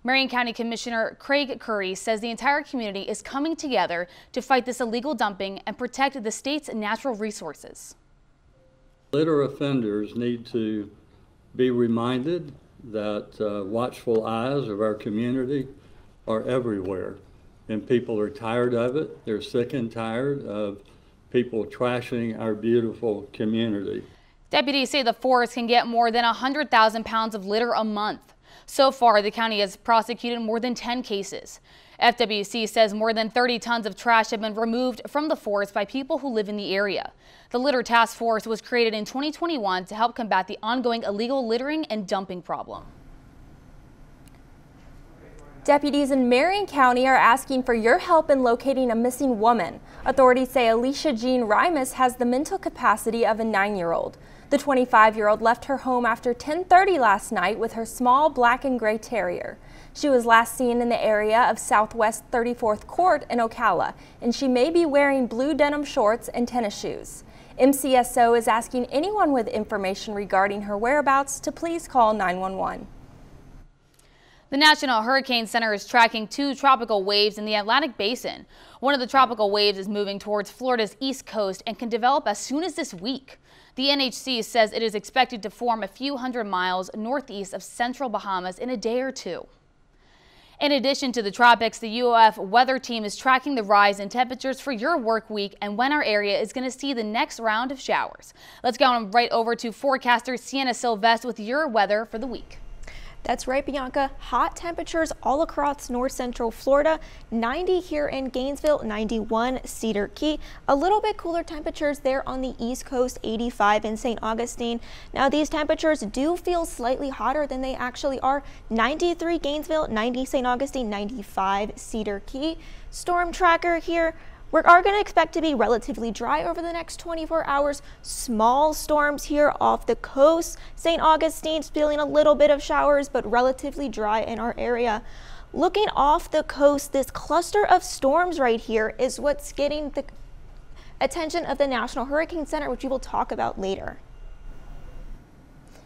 Marion County Commissioner Craig Curry says the entire community is coming together to fight this illegal dumping and protect the state's natural resources. Litter offenders need to be reminded that watchful eyes of our community are everywhere, and people are tired of it. They're sick and tired of people trashing our beautiful community. Deputies say the force can get more than 100,000 pounds of litter a month. So far, the county has prosecuted more than 10 cases. FWC says more than 30 tons of trash have been removed from the forest by people who live in the area. The Litter Task Force was created in 2021 to help combat the ongoing illegal littering and dumping problem. Deputies in Marion County are asking for your help in locating a missing woman. Authorities say Alicia Jean Rimus has the mental capacity of a 9-year-old. The 25-year-old left her home after 10:30 last night with her small black and gray terrier. She was last seen in the area of Southwest 34th Court in Ocala, and she may be wearing blue denim shorts and tennis shoes. MCSO is asking anyone with information regarding her whereabouts to please call 911. The National Hurricane Center is tracking 2 tropical waves in the Atlantic Basin. One of the tropical waves is moving towards Florida's east coast and can develop as soon as this week. The NHC says it is expected to form a few hundred miles northeast of central Bahamas in a day or two. In addition to the tropics, the UF weather team is tracking the rise in temperatures for your work week and when our area is going to see the next round of showers. Let's go right over to forecaster Sienna Silvest with your weather for the week. That's right, Bianca. Hot temperatures all across north central Florida. 90 here in Gainesville, 91 Cedar Key. A little bit cooler temperatures there on the east coast, 85 in St. Augustine. Now these temperatures do feel slightly hotter than they actually are. 93 Gainesville, 90 St. Augustine, 95 Cedar Key. Storm tracker here. We are going to expect to be relatively dry over the next 24 hours. Small storms here off the coast. St. Augustine's feeling a little bit of showers, but relatively dry in our area. Looking off the coast, this cluster of storms right here is what's getting the attention of the National Hurricane Center, which we will talk about later.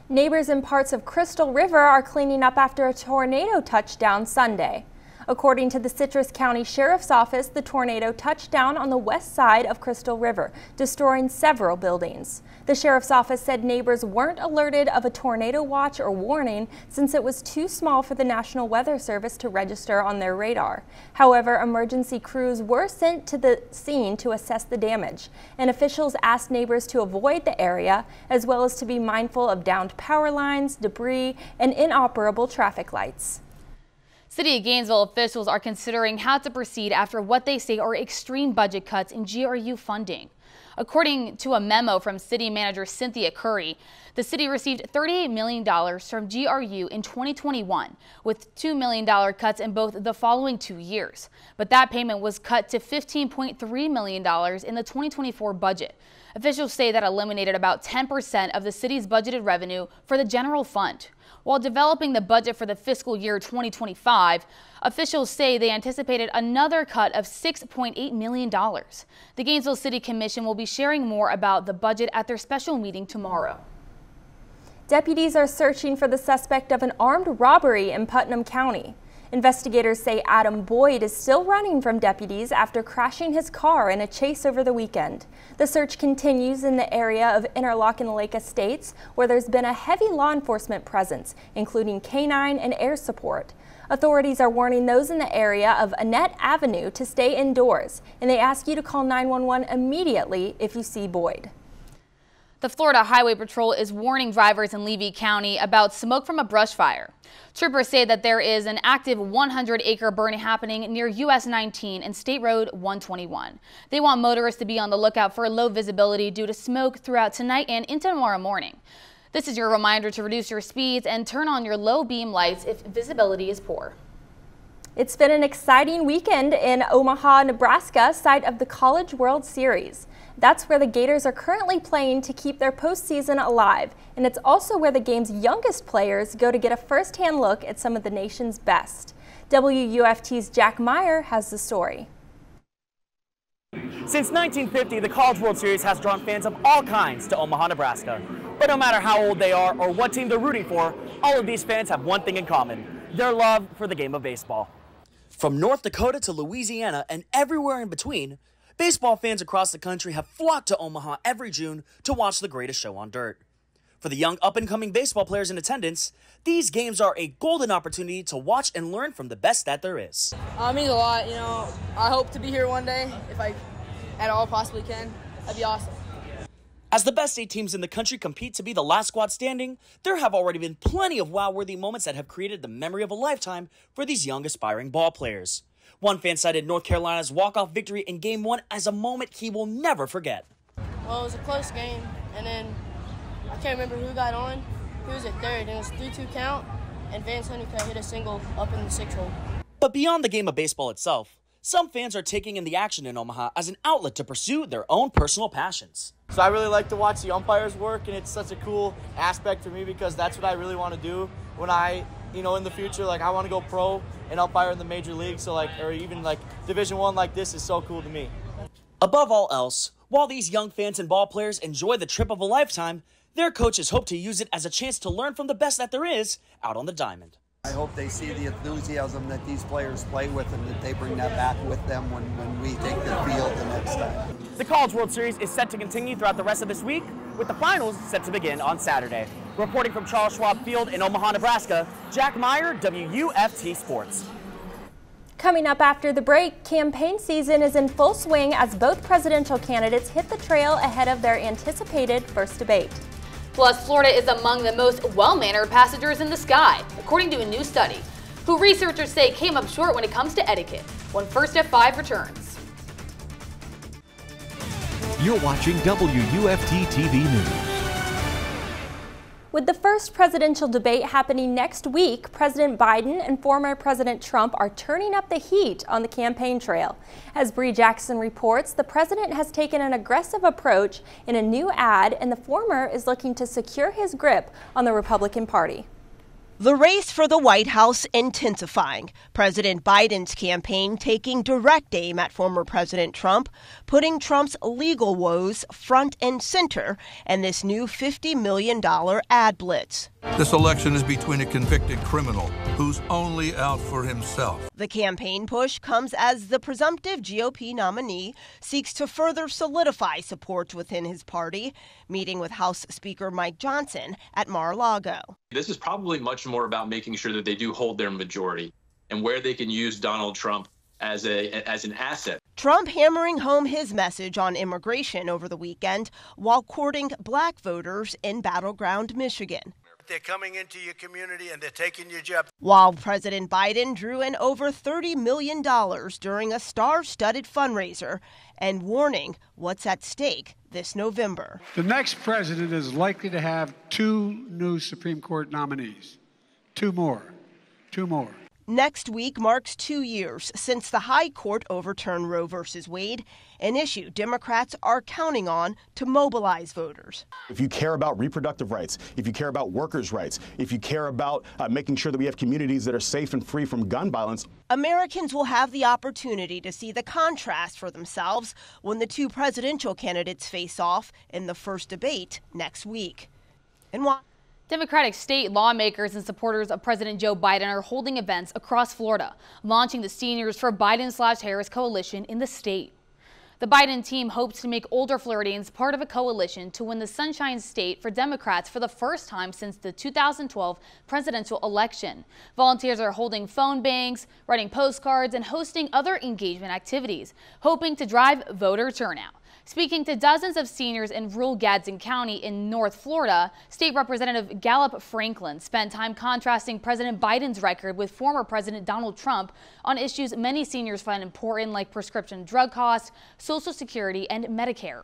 Neighbors in parts of Crystal River are cleaning up after a tornado touched down Sunday. According to the Citrus County Sheriff's Office, the tornado touched down on the west side of Crystal River, destroying several buildings. The Sheriff's Office said neighbors weren't alerted of a tornado watch or warning since it was too small for the National Weather Service to register on their radar. However, emergency crews were sent to the scene to assess the damage, and officials asked neighbors to avoid the area, as well as to be mindful of downed power lines, debris, and inoperable traffic lights. City of Gainesville officials are considering how to proceed after what they say are extreme budget cuts in GRU funding. According to a memo from City Manager Cynthia Curry, the city received $38 million from GRU in 2021, with $2 million cuts in both the following 2 years. But that payment was cut to $15.3 million in the 2024 budget. Officials say that eliminated about 10% of the city's budgeted revenue for the general fund. While developing the budget for the fiscal year 2025, officials say they anticipated another cut of $6.8 million. The Gainesville City Commission will be sharing more about the budget at their special meeting tomorrow. Deputies are searching for the suspect of an armed robbery in Putnam County. Investigators say Adam Boyd is still running from deputies after crashing his car in a chase over the weekend. The search continues in the area of Interlochen Lake Estates, where there's been a heavy law enforcement presence, including canine and air support. Authorities are warning those in the area of Annette Avenue to stay indoors, and they ask you to call 911 immediately if you see Boyd. The Florida Highway Patrol is warning drivers in Levy County about smoke from a brush fire. Troopers say that there is an active 100-acre burn happening near US 19 and State Road 121. They want motorists to be on the lookout for low visibility due to smoke throughout tonight and into tomorrow morning. This is your reminder to reduce your speeds and turn on your low beam lights if visibility is poor. It's been an exciting weekend in Omaha, Nebraska, site of the College World Series. That's where the Gators are currently playing to keep their postseason alive, and it's also where the game's youngest players go to get a first-hand look at some of the nation's best. WUFT's Jack Meyer has the story. Since 1950, the College World Series has drawn fans of all kinds to Omaha, Nebraska. But no matter how old they are or what team they're rooting for, all of these fans have one thing in common. their love for the game of baseball. From North Dakota to Louisiana and everywhere in between, baseball fans across the country have flocked to Omaha every June to watch the greatest show on dirt. For the young up-and-coming baseball players in attendance, these games are a golden opportunity to watch and learn from the best that there is. It means a lot, you know. I hope to be here one day if I at all possibly can. That'd be awesome. As the best 8 teams in the country compete to be the last squad standing, there have already been plenty of wow-worthy moments that have created the memory of a lifetime for these young aspiring ball players. One fan cited North Carolina's walk-off victory in Game 1 as a moment he will never forget. Well, it was a close game, and then I can't remember who got on. Who was at third, and it was 3-2 count, and Vance Honeycutt hit a single up in the 6th hole. But beyond the game of baseball itself, some fans are taking in the action in Omaha as an outlet to pursue their own personal passions. So I really like to watch the umpires work, and it's such a cool aspect for me because that's what I really want to do when I, in the future, I want to go pro and umpire in the major league. So or even Division I like this is so cool to me. Above all else, while these young fans and ball players enjoy the trip of a lifetime, their coaches hope to use it as a chance to learn from the best that there is out on the diamond. I hope they see the enthusiasm that these players play with and that they bring that back with them when we take the field the next time. The College World Series is set to continue throughout the rest of this week, with the finals set to begin on Saturday. Reporting from Charles Schwab Field in Omaha, Nebraska, Jack Meyer, WUFT Sports. Coming up after the break, campaign season is in full swing as both presidential candidates hit the trail ahead of their anticipated first debate. Plus, Florida is among the most well-mannered passengers in the sky, according to a new study, who researchers say came up short when it comes to etiquette, when First at 5 returns. You're watching WUFT-TV News. With the first presidential debate happening next week, President Biden and former President Trump are turning up the heat on the campaign trail. As Bree Jackson reports, the president has taken an aggressive approach in a new ad, and the former is looking to secure his grip on the Republican Party. The race for the White House intensifying. President Biden's campaign taking direct aim at former President Trump, putting Trump's legal woes front and center, and this new $50 million ad blitz. This election is between a convicted criminal who's only out for himself. The campaign push comes as the presumptive GOP nominee seeks to further solidify support within his party, meeting with House Speaker Mike Johnson at Mar-a-Lago. This is probably much more about making sure that they do hold their majority and where they can use Donald Trump as an asset. Trump hammering home his message on immigration over the weekend while courting black voters in battleground Michigan. They're coming into your community and they're taking your job. While President Biden drew in over $30 million during a star-studded fundraiser and warning what's at stake this November. The next president is likely to have 2 new Supreme Court nominees. 2 more. Next week marks 2 years since the High Court overturned Roe v. Wade, an issue Democrats are counting on to mobilize voters. If you care about reproductive rights, if you care about workers' rights, if you care about making sure that we have communities that are safe and free from gun violence, Americans will have the opportunity to see the contrast for themselves when the 2 presidential candidates face off in the first debate next week. And why? Democratic state lawmakers and supporters of President Joe Biden are holding events across Florida, launching the Seniors for Biden/Harris coalition in the state. The Biden team hopes to make older Floridians part of a coalition to win the Sunshine State for Democrats for the first time since the 2012 presidential election. Volunteers are holding phone banks, writing postcards, and hosting other engagement activities, hoping to drive voter turnout. Speaking to dozens of seniors in rural Gadsden County in North Florida, State Representative Gallup Franklin spent time contrasting President Biden's record with former President Donald Trump on issues many seniors find important, like prescription drug costs, Social Security, and Medicare.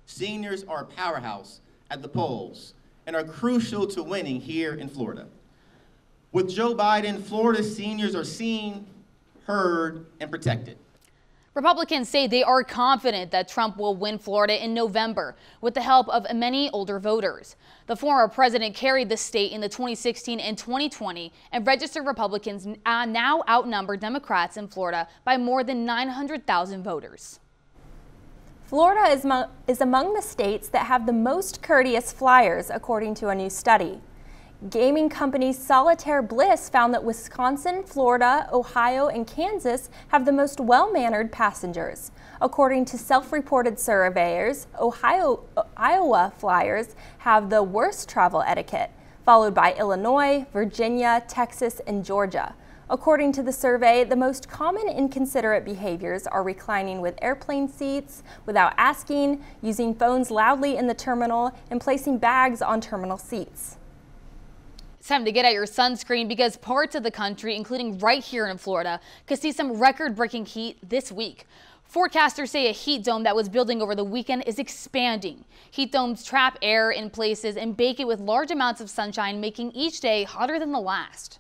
Seniors are a powerhouse at the polls and are crucial to winning here in Florida. With Joe Biden, Florida's seniors are seen, heard, and protected. Republicans say they are confident that Trump will win Florida in November with the help of many older voters. The former president carried the state in the 2016 and 2020, and registered Republicans now outnumber Democrats in Florida by more than 900,000 voters. Florida is among the states that have the most courteous flyers, according to a new study. Gaming company Solitaire Bliss found that Wisconsin, Florida, Ohio, and Kansas have the most well-mannered passengers. According to self-reported surveyors, Iowa flyers have the worst travel etiquette, followed by Illinois, Virginia, Texas, and Georgia. According to the survey, the most common inconsiderate behaviors are reclining with airplane seats without asking, using phones loudly in the terminal, and placing bags on terminal seats. It's time to get out your sunscreen because parts of the country, including right here in Florida, could see some record-breaking heat this week. Forecasters say a heat dome that was building over the weekend is expanding. Heat domes trap air in places and bake it with large amounts of sunshine, making each day hotter than the last.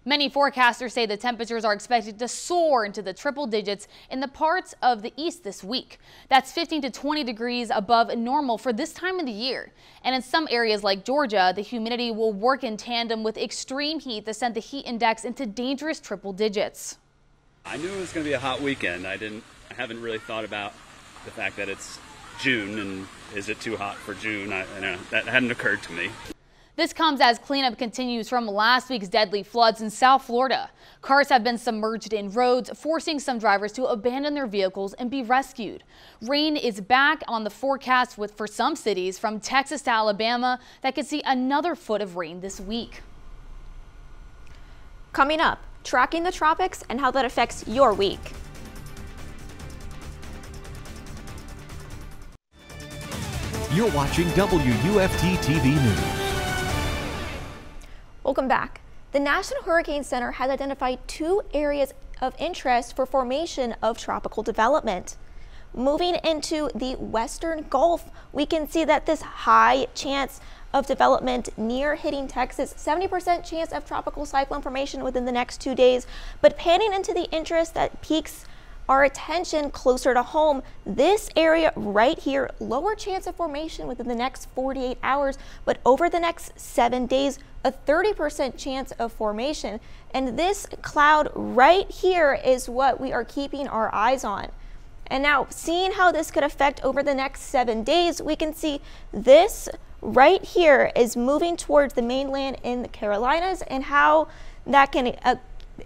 Many forecasters say the temperatures are expected to soar into the triple digits in the parts of the east this week. That's 15 to 20 degrees above normal for this time of the year. And in some areas like Georgia, the humidity will work in tandem with extreme heat that sent the heat index into dangerous triple digits. I knew it was going to be a hot weekend. I haven't really thought about the fact that it's June and is it too hot for June? That hadn't occurred to me. This comes as cleanup continues from last week's deadly floods in South Florida. Cars have been submerged in roads, forcing some drivers to abandon their vehicles and be rescued. Rain is back on the forecast for some cities from Texas to Alabama that could see another foot of rain this week. Coming up, tracking the tropics and how that affects your week. You're watching WUFT-TV News. Welcome back. The National Hurricane Center has identified 2 areas of interest for formation of tropical development. Moving into the Western Gulf, we can see that this high chance of development near hitting Texas, 70% chance of tropical cyclone formation within the next 2 days, but panning into the interest that piques our attention closer to home, this area right here, lower chance of formation within the next 48 hours, but over the next 7 days, a 30% chance of formation. And this cloud right here is what we are keeping our eyes on. And now, seeing how this could affect over the next 7 days, we can see this right here is moving towards the mainland in the Carolinas, and how that can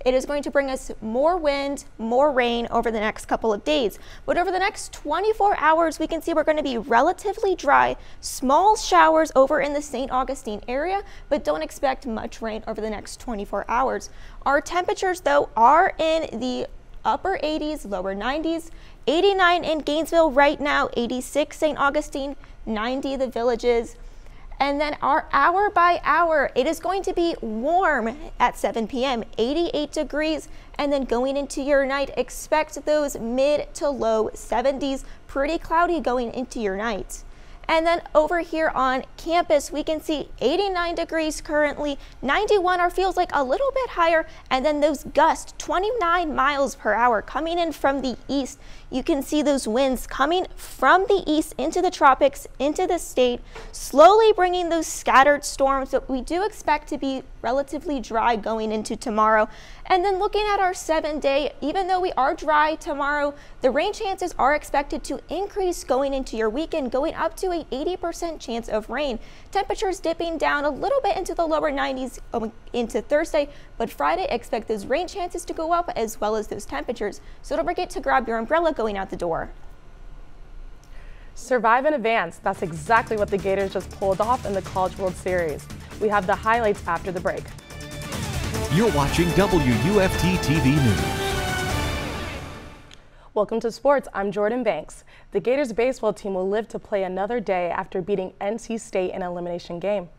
it is going to bring us more wind, more rain over the next couple of days. But over the next 24 hours, we can see we're going to be relatively dry, small showers over in the St. Augustine area, but don't expect much rain over the next 24 hours. Our temperatures, though, are in the upper 80s, lower 90s, 89 in Gainesville right now, 86 St. Augustine, 90 the Villages. And then our hour by hour, it is going to be warm at 7 p.m., 88 degrees. And then going into your night, expect those mid to low 70s, pretty cloudy going into your night. And then over here on campus, we can see 89 degrees currently, 91 or feels like a little bit higher, and then those gusts, 29 miles per hour coming in from the east. You can see those winds coming from the east into the tropics, into the state, slowly bringing those scattered storms that we do expect to be relatively dry going into tomorrow. And then looking at our 7-day, even though we are dry tomorrow, the rain chances are expected to increase going into your weekend, going up to a 80% chance of rain. Temperatures dipping down a little bit into the lower 90s into Thursday, but Friday expect those rain chances to go up as well as those temperatures. So don't forget to grab your umbrella going out the door. Survive and advance. That's exactly what the Gators just pulled off in the College World Series. We have the highlights after the break. You're watching WUFT-TV News. Welcome to sports. I'm Jordyn Banks. The Gators baseball team will live to play another day after beating NC State in an elimination game.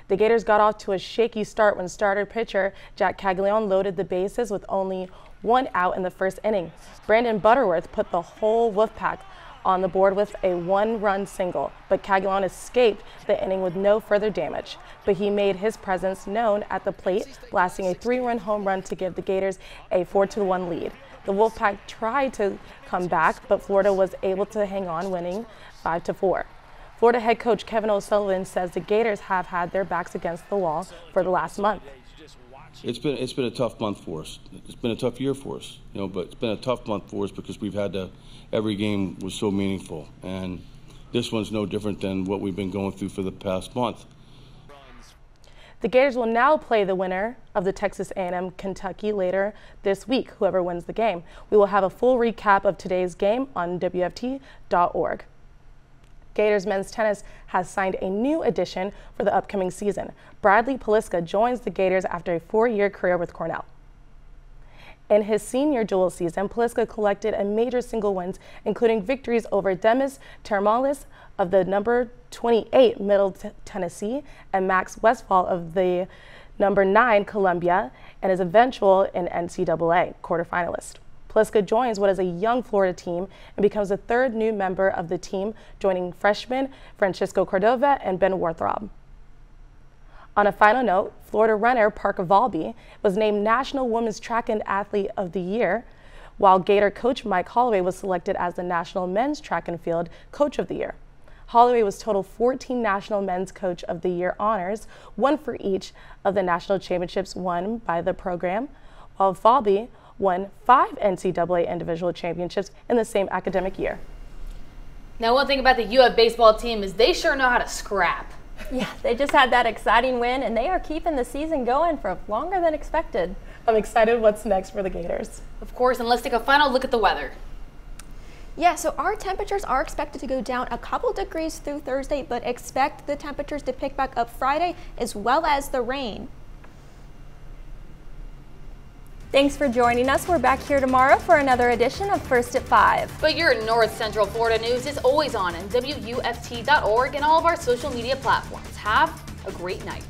The Gators got off to a shaky start when starter pitcher Jack Caglione loaded the bases with only 1 out in the first inning. Brandon Butterworth put the whole Wolfpack on the board with a 1-run single, but Caglione escaped the inning with no further damage. But he made his presence known at the plate, blasting a 3-run home run to give the Gators a 4-1 lead. The Wolfpack tried to come back, but Florida was able to hang on, winning 5-4. Florida head coach Kevin O'Sullivan says the Gators have had their backs against the wall for the last month. It's been a tough month for us. It's been a tough year for us, but it's been a tough month for us because we've had to. Every game was so meaningful, and this one's no different than what we've been going through for the past month. The Gators will now play the winner of the Texas A&M Kentucky later this week, whoever wins the game. We will have a full recap of today's game on WFT.org. Gators men's tennis has signed a new addition for the upcoming season. Bradley Poliska joins the Gators after a 4-year career with Cornell. In his senior dual season, Poliska collected a major single wins, including victories over Demis Termalis of the number 28 Middle Tennessee and Max Westphal of the number 9 Columbia, and is eventual in NCAA quarterfinalist. Poliska joins what is a young Florida team and becomes the 3rd new member of the team, joining freshmen Francisco Cordova and Ben Warthrob. On a final note, Florida runner Parker Valby was named National Women's Track and Athlete of the Year, while Gator coach Mike Holloway was selected as the National Men's Track and Field Coach of the Year. Holloway was total 14 National Men's Coach of the Year honors, 1 for each of the national championships won by the program, while Valby won 5 NCAA individual championships in the same academic year. Now, one thing about the UF baseball team is they sure know how to scrap. Yeah, they just had that exciting win, and they are keeping the season going for longer than expected. I'm excited what's next for the Gators. Of course, and let's take a final look at the weather. Yeah, so our temperatures are expected to go down a couple degrees through Thursday, but expect the temperatures to pick back up Friday as well as the rain. Thanks for joining us. We're back here tomorrow for another edition of First at 5. But your North Central Florida news is always on WUFT.org and all of our social media platforms. Have a great night.